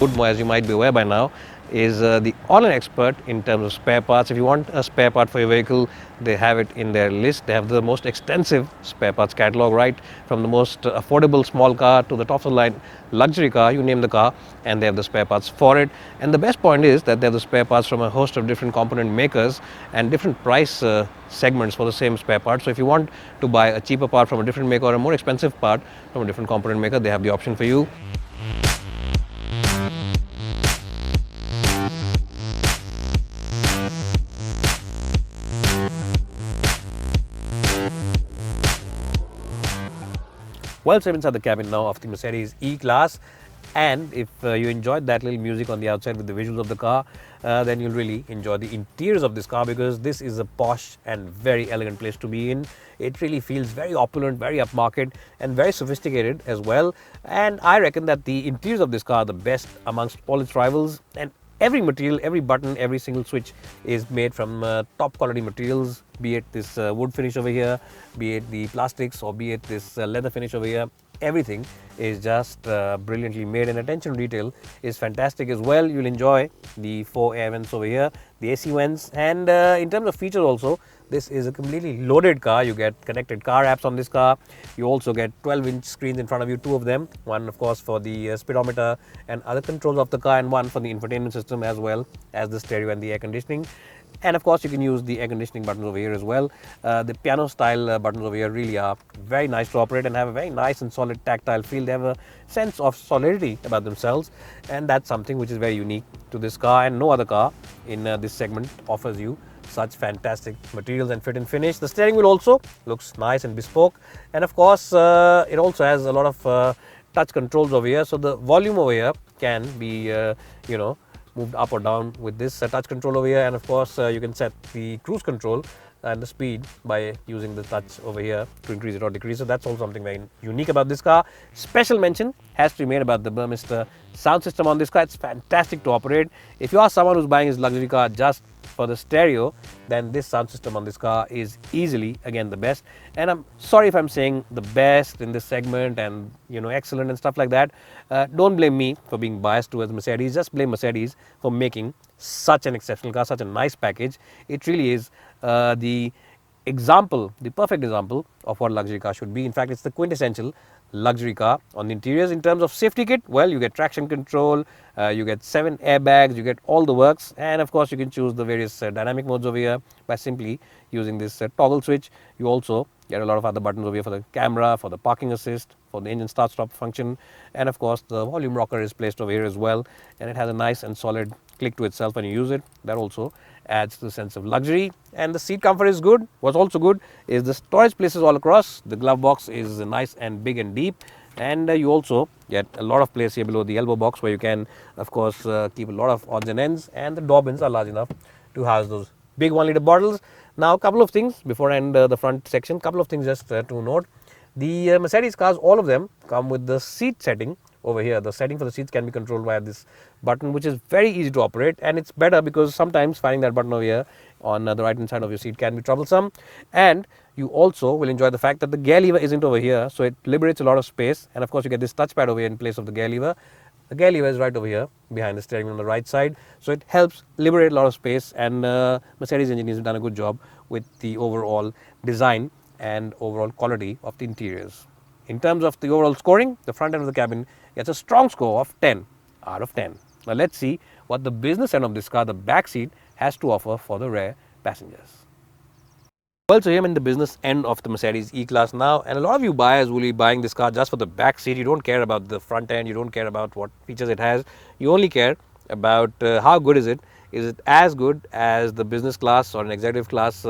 Woodmore, as you might be aware by now, is the online expert in terms of spare parts. If you want a spare part for your vehicle, they have it in their list. They have the most extensive spare parts catalog, right from the most affordable small car to the top of the line luxury car, you name the car, and they have the spare parts for it. And the best point is that they have the spare parts from a host of different component makers and different price segments for the same spare part. So if you want to buy a cheaper part from a different maker or a more expensive part from a different component maker, they have the option for you. Well, so I'm inside the cabin now of the Mercedes E-Class, and if you enjoyed that little music on the outside with the visuals of the car, then you'll really enjoy the interiors of this car, because this is a posh and very elegant place to be in. It really feels very opulent, very upmarket, and very sophisticated as well. And I reckon that the interiors of this car are the best amongst all its rivals, and every material, every button, every single switch is made from top quality materials, be it this wood finish over here, be it the plastics, or be it this leather finish over here. Everything is just brilliantly made, and attention to detail is fantastic as well. You'll enjoy the 4 air vents over here, the AC vents, and in terms of features also, this is a completely loaded car. You get connected car apps on this car. You also get 12-inch screens in front of you, 2 of them. One, of course, for the speedometer and other controls of the car, and one for the infotainment system, as well as the stereo and the air conditioning. And of course, you can use the air conditioning buttons over here as well. The piano style buttons over here really are very nice to operate and have a very nice and solid tactile feel. They have a sense of solidity about themselves, and that's something which is very unique to this car, and no other car in this segment offers you such fantastic materials and fit and finish. The steering wheel also looks nice and bespoke, and of course it also has a lot of touch controls over here, so the volume over here can be moved up or down with this touch control over here. And of course you can set the cruise control and the speed by using the touch over here to increase it or decrease. So that's also something very unique about this car. Special mention has to be made about the Burmester sound system on this car. It's fantastic to operate. If you are someone who's buying his luxury car just for the stereo, then this sound system on this car is easily again the best. And I'm sorry if I'm saying the best in this segment and excellent and stuff like that. Don't blame me for being biased towards Mercedes. Just blame Mercedes for making such an exceptional car, such a nice package. It really is the perfect example of what a luxury car should be. In fact, it's the quintessential luxury car. On the interiors, in terms of safety kit, well, you get traction control, you get 7 airbags, you get all the works, and of course you can choose the various dynamic modes over here by simply using this toggle switch. You also get a lot of other buttons over here for the camera, for the parking assist, for the engine start stop function, and of course the volume rocker is placed over here as well, and it has a nice and solid click to itself when you use it. That also adds to the sense of luxury. And the seat comfort is good. What's also good is the storage places all across. The glove box is nice and big and deep, and you also get a lot of place here below the elbow box, where you can of course keep a lot of odds and ends, and the door bins are large enough to house those big 1-liter bottles. Now, a couple of things before I end the front section, couple of things just to note. The Mercedes cars, all of them come with the seat setting over here. The setting for the seats can be controlled via this button, which is very easy to operate, and it's better because sometimes finding that button over here on the right hand side of your seat can be troublesome. And you also will enjoy the fact that the gear lever isn't over here, so it liberates a lot of space. And of course you get this touchpad over here in place of the gear lever. The gear lever is right over here behind the steering wheel on the right side, so it helps liberate a lot of space, and Mercedes engineers have done a good job with the overall design and overall quality of the interiors. In terms of the overall scoring, the front end of the cabin gets a strong score of 10 out of 10. Now let's see what the business end of this car, the back seat, has to offer for the rear passengers. Well, so here I'm in the business end of the Mercedes E-Class now, and a lot of you buyers will be buying this car just for the back seat. You don't care about the front end, you don't care about what features it has, you only care about how good is it. Is it as good as the business class or an executive class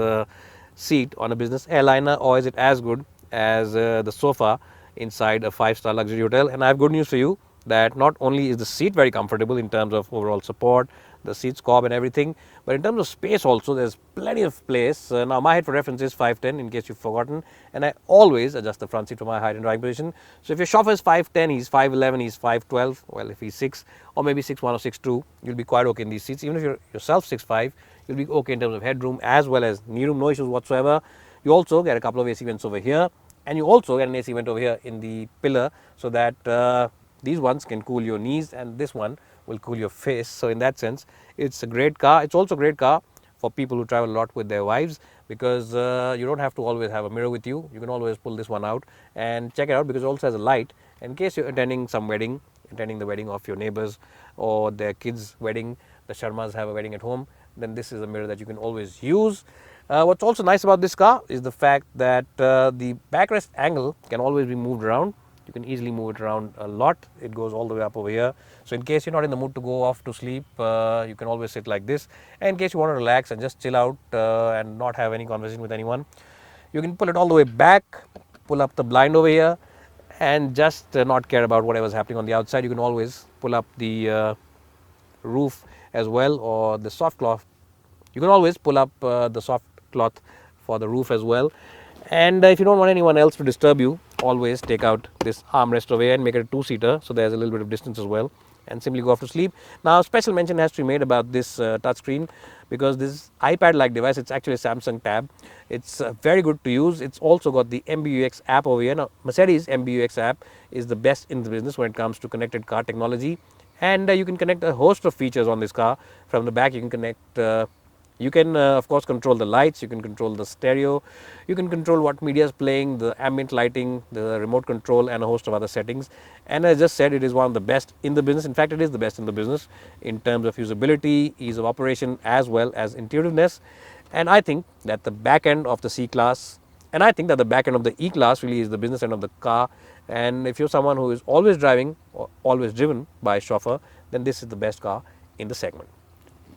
seat on a business airliner, or is it as good as the sofa inside a 5-star luxury hotel? And I have good news for you, that not only is the seat very comfortable in terms of overall support, the seat scob and everything, but in terms of space also, there's plenty of place. Now my height for reference is 5'10", in case you've forgotten, and I always adjust the front seat for my height and driving position. So if your chauffeur is 5'10", he's 5'11", he's 5'12", well, if he's 6 or maybe 6'1" or 6'2", you'll be quite okay in these seats. Even if you're yourself 6'5", you'll be okay in terms of headroom as well as knee room, no issues whatsoever. You also get a couple of AC vents over here, and you also get an AC vent over here in the pillar, so that these ones can cool your knees, and this one will cool your face. So in that sense, it's a great car. It's also a great car for people who travel a lot with their wives, because you don't have to always have a mirror with you. You can always pull this one out and check it out, because it also has a light in case you're attending some wedding, attending the wedding of your neighbors or their kids' wedding. The Sharmas have a wedding at home, then this is a mirror that you can always use. What's also nice about this car is the fact that the backrest angle can always be moved around. You can easily move it around a lot. It goes all the way up over here. So in case you're not in the mood to go off to sleep, you can always sit like this. And in case you want to relax and just chill out and not have any conversation with anyone, you can pull it all the way back, pull up the blind over here, and just not care about whatever's happening on the outside. You can always pull up the roof as well, or the soft cloth. You can always pull up the soft cloth for the roof as well. And if you don't want anyone else to disturb you, always take out this armrest over here and make it a two-seater, so there's a little bit of distance as well, and simply go off to sleep. Now, special mention has to be made about this touchscreen, because this iPad-like device, it's actually a Samsung Tab. It's very good to use. It's also got the MBUX app over here. Now, Mercedes MBUX app is the best in the business when it comes to connected car technology, and you can connect a host of features on this car. From the back, you can connect you can of course control the lights, you can control the stereo, you can control what media is playing, the ambient lighting, the remote control, and a host of other settings. And as I just said, it is one of the best in the business. In fact, it is the best in the business in terms of usability, ease of operation, as well as intuitiveness. And I think that the back end of the C-Class, and I think that the back end of the E-Class really is the business end of the car. And if you're someone who is always driving or always driven by a chauffeur, then this is the best car in the segment.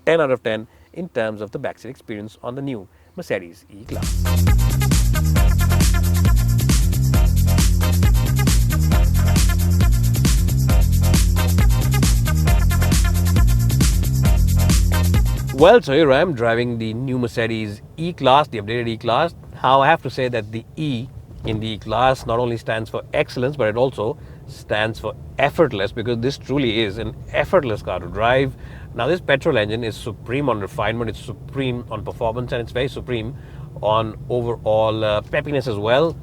10 out of 10 in terms of the backseat experience on the new Mercedes E-Class. Well, so here I am driving the new Mercedes E-Class, the updated E-Class. Now I have to say that the E in the E-Class not only stands for excellence, but it also stands for effortless, because this truly is an effortless car to drive. Now, this petrol engine is supreme on refinement, it's supreme on performance, and it's very supreme on overall peppiness as well.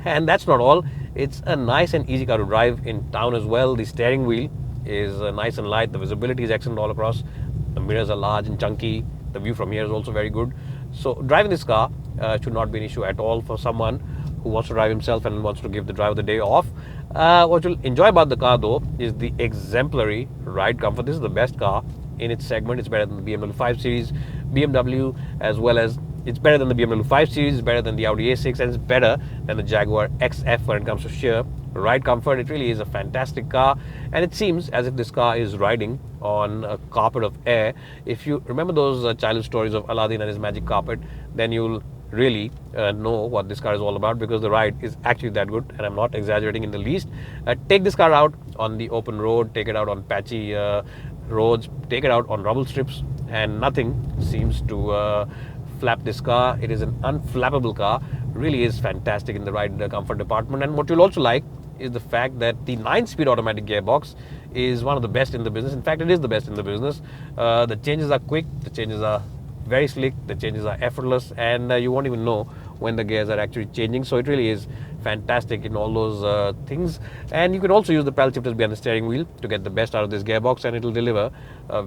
And that's not all. It's a nice and easy car to drive in town as well. The steering wheel is nice and light. The visibility is excellent all across. The mirrors are large and chunky. The view from here is also very good. So driving this car should not be an issue at all for someone who wants to drive himself and wants to give the driver the day off. What you'll enjoy about the car, though, is the exemplary ride comfort. This is the best car in its segment. It's better than the BMW 5 Series, BMW, as well as it's better than the BMW 5 Series, it's better than the Audi A6, and it's better than the Jaguar XF when it comes to sheer ride comfort. It really is a fantastic car, and it seems as if this car is riding on a carpet of air. If you remember those childhood stories of Aladdin and his magic carpet, then you'll really know what this car is all about, because the ride is actually that good, and I'm not exaggerating in the least. Take this car out on the open road, take it out on patchy roads, take it out on rubble strips, and nothing seems to flap this car. It is an unflappable car. Really is fantastic in the ride comfort department. And what you'll also like is the fact that the 9-speed automatic gearbox is one of the best in the business. In fact, it is the best in the business. The changes are quick, the changes are very slick, the changes are effortless, and you won't even know when the gears are actually changing. So it really is fantastic in all those things. And you can also use the pedal shifters behind the steering wheel to get the best out of this gearbox, and it will deliver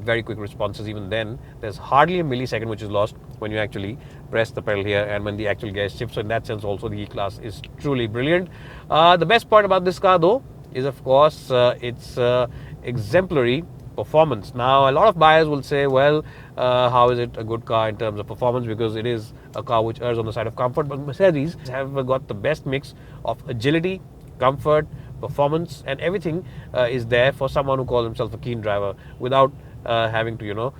very quick responses. Even then, there's hardly a millisecond which is lost when you actually press the pedal here and when the actual gear shifts. So in that sense also, the E-Class is truly brilliant. The best part about this car, though, is of course its exemplary performance. Now, a lot of buyers will say, well, how is it a good car in terms of performance, because it is a car which errs on the side of comfort. But Mercedes have got the best mix of agility, comfort, performance, and everything is there for someone who calls himself a keen driver without having to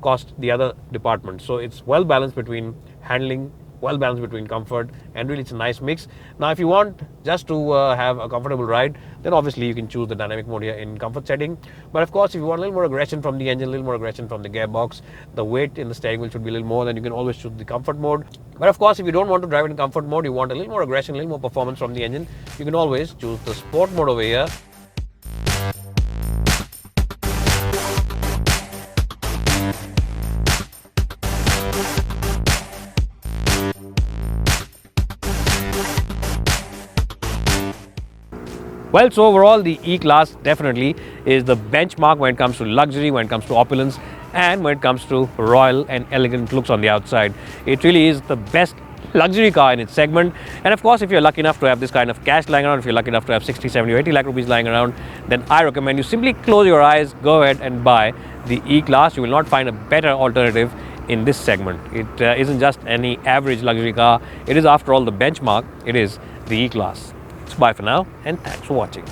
cost the other departments. So it's well balanced between handling, well balanced between comfort, and really it's a nice mix. Now, if you want just to have a comfortable ride, then obviously you can choose the dynamic mode here in comfort setting. But of course, if you want a little more aggression from the engine, a little more aggression from the gearbox, the weight in the steering wheel should be a little more, then you can always choose the comfort mode. But of course, if you don't want to drive in comfort mode, you want a little more aggression, a little more performance from the engine, you can always choose the sport mode over here. Well, so overall, the E-Class definitely is the benchmark when it comes to luxury, when it comes to opulence, and when it comes to royal and elegant looks on the outside. It really is the best luxury car in its segment. And of course, if you're lucky enough to have this kind of cash lying around, if you're lucky enough to have 60, 70 or 80 lakh rupees lying around, then I recommend you simply close your eyes, go ahead and buy the E-Class. You will not find a better alternative in this segment. It isn't just any average luxury car. It is, after all, the benchmark. It is the E-Class. So bye for now, and thanks for watching.